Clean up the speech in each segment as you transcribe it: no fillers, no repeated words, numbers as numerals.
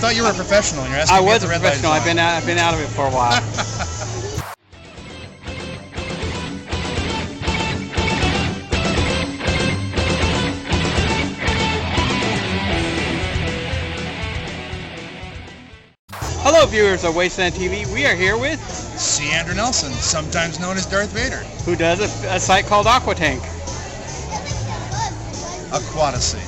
thought you were a professional. You're asking I me was at a the red light professional. zone. I've been out of it for a while. Hello, viewers of Wasteland TV. We are here with C. Andrew Nelson, sometimes known as Darth Vader. who does a site called Aqua Tank. Aquatasy.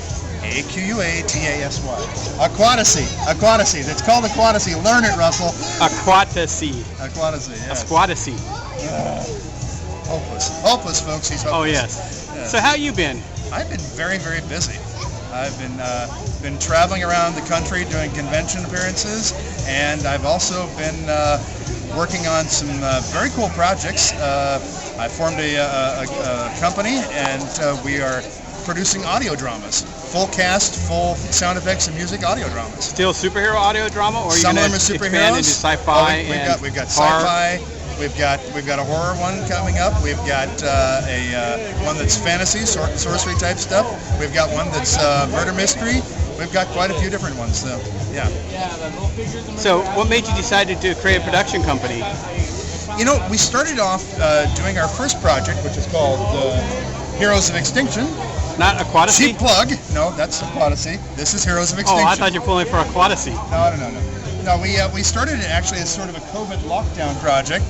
A-Q-U-A-T-A-S-Y. Aquatasy. It's called Aquatasy. Learn it, Russell. Aquatasy. Aquatasy, yes. Aquatasy. Hopeless, folks. He's hopeless. Oh yes. So how you been? I've been very, very busy. I've been traveling around the country doing convention appearances, and I've also been working on some very cool projects. I formed a company, and we are producing audio dramas, full cast, full sound effects and music audio dramas. Still superhero audio drama, or are you Some of going them to are expand into superheroes. sci-fi We've got horror? sci-fi. We've got a horror one coming up. We've got one that's fantasy, sorcery type stuff. We've got one that's murder mystery. We've got quite a few different ones, though. Yeah. So what made you decide to create a production company? You know, we started off doing our first project, which is called Heroes of Extinction. Not Aquatasy? Cheap plug. No, that's Aquatasy. This is Heroes of Extinction. Oh, I thought you were pulling for Aquatasy. No. No, we started it actually as sort of a COVID lockdown project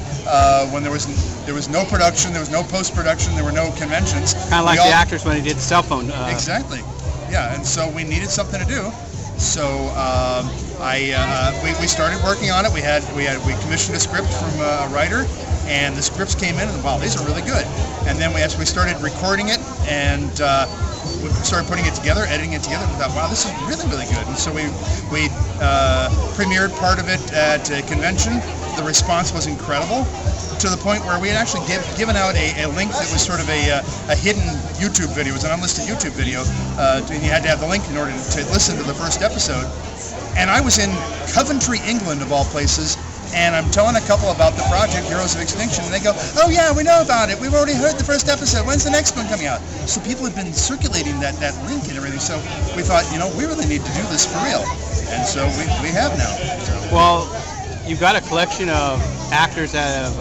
when there was no production, there was no post-production, there were no conventions. Kind of like the actors when they did the cell phone. Exactly. Yeah, and so we needed something to do. So we started working on it. We commissioned a script from a writer, and the scripts came in, and wow, these are really good. And then as we started recording it and we started putting it together, editing it together, we thought, wow, this is really, really good. And so we premiered part of it at a convention. The response was incredible, to the point where we had actually given out a link that was sort of a hidden YouTube video. It was an unlisted YouTube video, and you had to have the link in order to listen to the first episode. And I was in Coventry, England, of all places, and I'm telling a couple about the project, Heroes of Extinction, and they go, oh yeah, we know about it. We've already heard the first episode. When's the next one coming out? So people have been circulating that link and everything. So we thought, you know, we really need to do this for real. And so we have now. So. Well, you've got a collection of actors that have,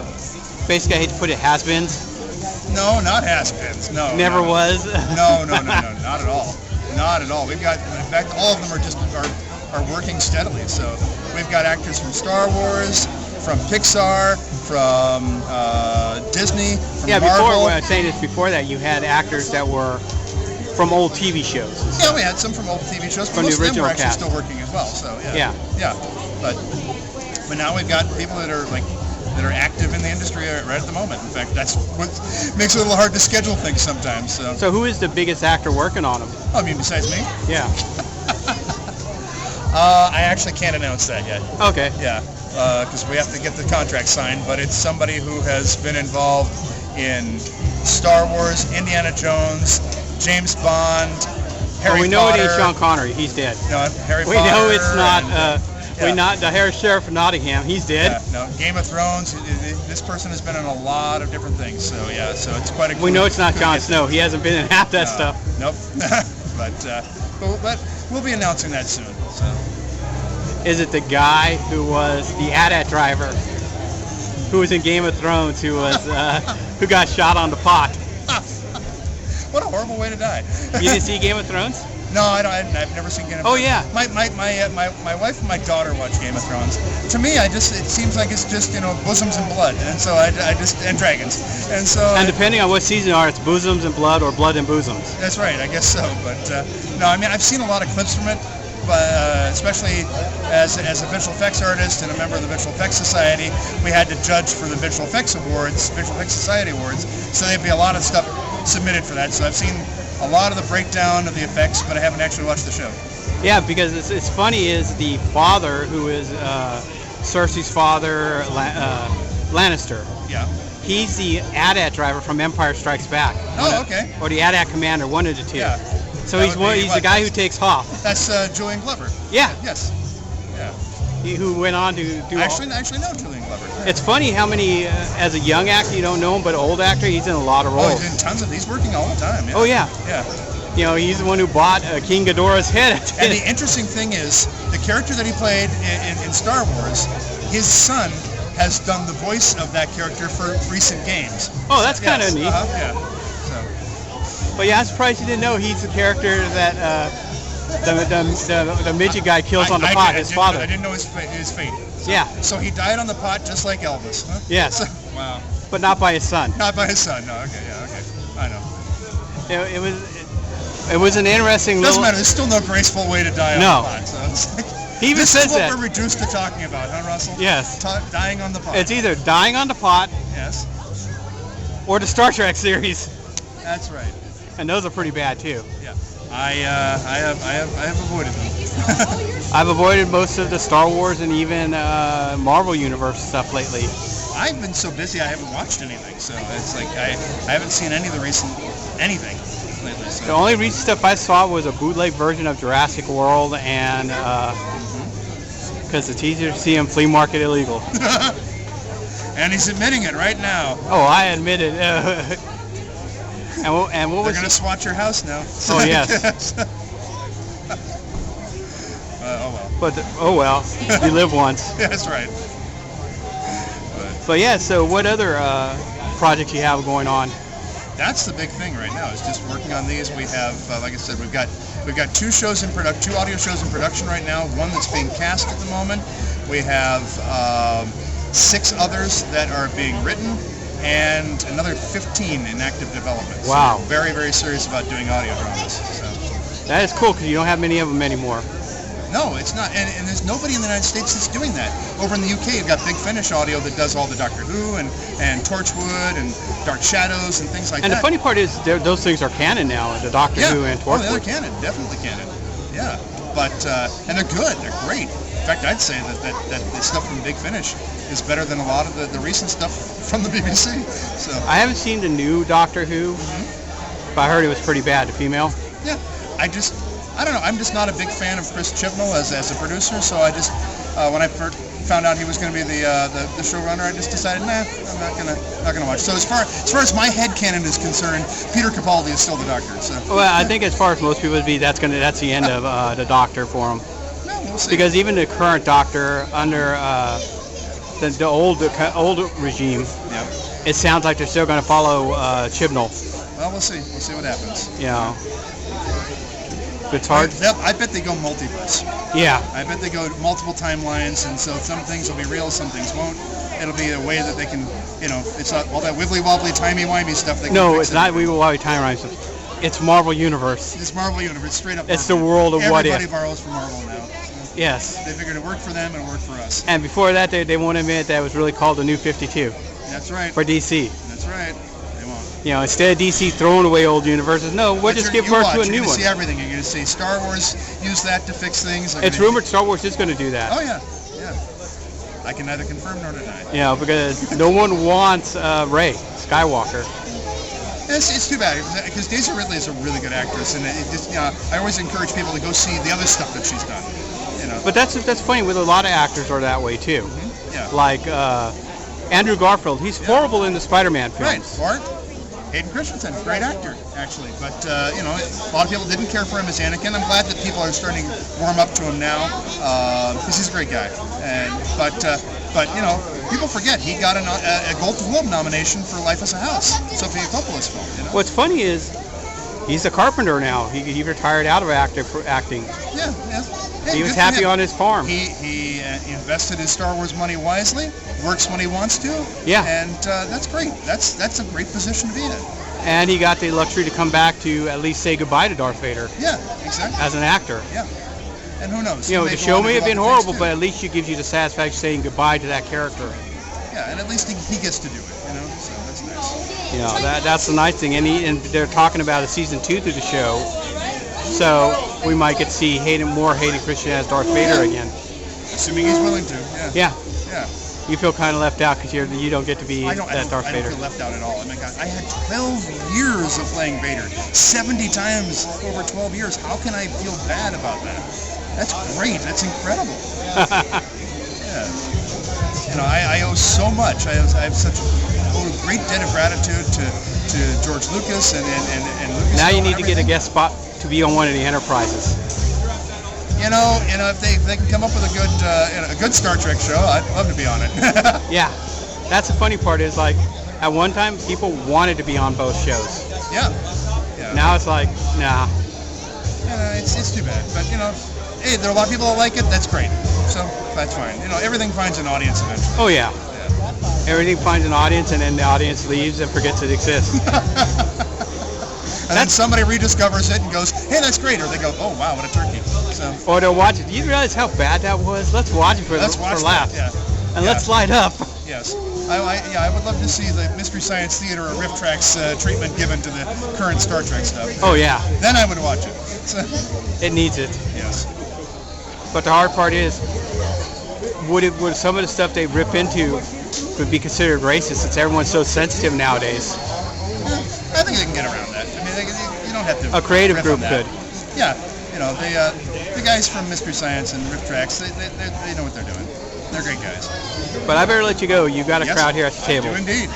basically, I hate to put it, has-beens. No, not has-beens. No. Never was. No, not at all. Not at all. We've got, in fact, all of them are working steadily. So we've got actors from Star Wars, from Pixar, from Disney, from Marvel. Before that, you had actors that were from old TV shows. Yeah, we had some from old TV shows. From most the original of them are cast. actually still working as well. So Yeah. But now we've got people that are active in the industry right at the moment. In fact, that's what makes it a little hard to schedule things sometimes. So who is the biggest actor working on them? Oh, I mean, besides me? Yeah. I actually can't announce that yet. Okay. Yeah, because we have to get the contract signed, but it's somebody who has been involved in Star Wars, Indiana Jones, James Bond, Harry Potter. We know it ain't Sean Connery. He's dead. No, Harry We Potter. know it's not. Yeah. Not the Harris Sheriff of Nottingham. He's dead. Yeah, no, Game of Thrones. This person has been in a lot of different things. So yeah, so it's quite a. We know it's not Jon Snow. He hasn't been in half that stuff. Nope. but we'll be announcing that soon. So. Is it the guy who was the AT-AT driver, who was in Game of Thrones, who who got shot on the pot? What a horrible way to die. You didn't see Game of Thrones? No, I've never seen Game of Thrones. Oh yeah. My wife and my daughter watch Game of Thrones. To me, it seems like it's just bosoms and blood, and so I just and dragons, and so. And depending on what season you are, it's bosoms and blood or blood and bosoms. That's right, I guess so. But no, I mean I've seen a lot of clips from it, but especially as a visual effects artist and a member of the Visual Effects Society, we had to judge for the Visual Effects Society Awards. So there'd be a lot of stuff submitted for that. So I've seen a lot of the breakdown of the effects, but I haven't actually watched the show. Yeah, because it's funny is the father, who is Cersei's father, Lannister. Yeah. He's the AT-AT driver from Empire Strikes Back. Oh, okay. Or the AT-AT commander, one of the two. Yeah. So he's the guy who takes Hoth. That's Julian Glover. Yeah. Yes. Yeah. Who went on to do. I actually know Julian Glover. It's funny how many, as a young actor, you don't know him, but an old actor, he's in a lot of roles. Oh, he's in tons of. He's working all the time. Yeah. Oh yeah. Yeah. You know, he's the one who bought King Ghidorah's head. And the interesting thing is, the character that he played in Star Wars, his son has done the voice of that character for recent games. Oh, that's kind of neat. Yeah. But yeah, I'm surprised you didn't know he's the character that the midget guy kills on the pot, his father. I didn't know his fate. Yeah. So he died on the pot just like Elvis, huh? Yes. So, wow. But not by his son. Not by his son. No. Okay. Yeah. Okay. I know. It was an interesting. Doesn't matter. There's still no graceful way to die on the pot. So it's like, he even this says is what that. we're reduced to talking about, huh, Russell? Yes. Dying on the pot. It's either dying on the pot. Yes. Or the Star Trek series. That's right. And those are pretty bad too. Yeah. I have avoided them. I've avoided most of the Star Wars and even Marvel Universe stuff lately. I've been so busy I haven't watched anything, so it's like I haven't seen any of the recent anything lately. So. The only recent stuff I saw was a bootleg version of Jurassic World, and because it's easier to see on flea market illegal. And he's admitting it right now. Oh, I admit it. And what They're was going to swat your house now. Oh, yes. Oh well, you live once. Yeah, that's right. But yeah, so what other projects you have going on? That's the big thing right now. Is just working on these. We have, like I said, we've got 2 shows in production, 2 audio shows in production right now. One that's being cast at the moment. We have 6 others that are being written, and another 15 in active development. Wow. So very, very serious about doing audio dramas. So. That is cool because you don't have many of them anymore. No, it's not, and there's nobody in the United States that's doing that. Over in the UK, you've got Big Finish Audio that does all the Doctor Who and Torchwood and Dark Shadows and things like that. And the funny part is, those things are canon now, the Doctor Who and Torchwood. Oh, they're canon, definitely canon. Yeah, but and they're good, they're great. In fact, I'd say that the stuff from Big Finish is better than a lot of the recent stuff from the BBC. So I haven't seen the new Doctor Who, but I heard it was pretty bad. The female. Yeah, I don't know. I'm just not a big fan of Chris Chibnall as a producer. So I just when I first found out he was going to be the showrunner, I just decided, nah, I'm not gonna watch. So as far as my headcanon is concerned, Peter Capaldi is still the Doctor. So. Well, I think as far as most people would be, that's the end of the Doctor for him. No, we'll see. Because even the current Doctor under the old regime, it sounds like they're still going to follow Chibnall. Well, we'll see. We'll see what happens. You know. It's hard. I bet they go multiverse. Yeah. I bet they go multiple timelines, and so some things will be real, some things won't. It'll be a way that they can, it's not all that wibbly wobbly, timey wimey stuff. No, it's not wibbly wobbly, timey wimey. It's Marvel Universe. It's Marvel Universe, straight up. It's the world of what if. Everybody borrows from Marvel now. So yes. They figured it worked for them and it worked for us. And before that, they won't admit that it was really called the New 52. That's right. For DC. That's right. Instead of DC throwing away old universes, no, we'll just give birth to a new one. You're going to see everything. You're going to see Star Wars use that to fix things. It's rumored Star Wars is going to do that. Oh, yeah. I can neither confirm nor deny. Yeah, because no one wants Rey Skywalker. It's too bad, because Daisy Ridley is a really good actress, and I always encourage people to go see the other stuff that she's done. But that's funny, with a lot of actors are that way, too. Mm-hmm. Yeah. Like Andrew Garfield, he's horrible in the Spider-Man films. Right, Hayden Christensen, great actor, actually. But, a lot of people didn't care for him as Anakin. I'm glad that people are starting to warm up to him now, because he's a great guy. But people forget he got a Golden Globe nomination for Life as a House, Sofia Coppola's film. What's funny is he's a carpenter now. He retired out of acting. Yeah. He was happy on his farm. He invested his Star Wars money wisely, works when he wants to. Yeah. And that's great. That's a great position to be in. And he got the luxury to come back to at least say goodbye to Darth Vader. Yeah, exactly. As an actor. Yeah. And who knows? The show may have been horrible, but at least it gives you the satisfaction of saying goodbye to that character. Yeah, and at least he gets to do it, so that's nice. That's the nice thing. And they're talking about a season 2 through the show. So we might get to see more Hayden Christensen as Darth Vader again. Assuming he's willing to, Yeah. Yeah. You feel kind of left out because you don't get to be Darth Vader. I don't feel left out at all. I mean, God, I had 12 years of playing Vader, 70 times over 12 years. How can I feel bad about that? That's great. That's incredible. Yeah. I owe so much. I have such a great debt of gratitude to to George Lucas and Lucas. Now you need to get a guest spot to be on one of the Enterprises. You know, if they can come up with a good Star Trek show, I'd love to be on it. Yeah, that's the funny part is like at one time people wanted to be on both shows. Yeah. Now it's like, nah. It's too bad, but hey, there are a lot of people that like it. That's great. So that's fine. Everything finds an audience eventually. Oh yeah. Everything finds an audience, and then the audience leaves and forgets it exists. And then somebody rediscovers it and goes, hey, that's great. Or they go, oh, wow, what a turkey. So. Or they'll watch it. Do you realize how bad that was? Let's watch it for laughs. Yeah. And let's light up. Yes. I would love to see the Mystery Science Theater or Riff Tracks treatment given to the current Star Trek stuff. Oh, yeah. Then I would watch it. So. It needs it. Yes. But the hard part is, would some of the stuff they rip into would be considered racist since everyone's so sensitive nowadays? I think they can get around that. I mean, you don't have to. A creative riff group on that. could. Yeah, the guys from Mystery Science and Riff Tracks, they know what they're doing. They're great guys. But I better let you go. You got a crowd here at the table. I do indeed.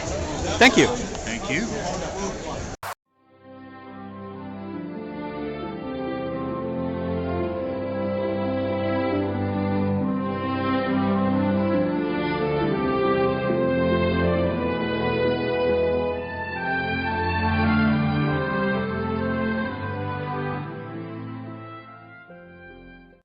Thank you. Thank you.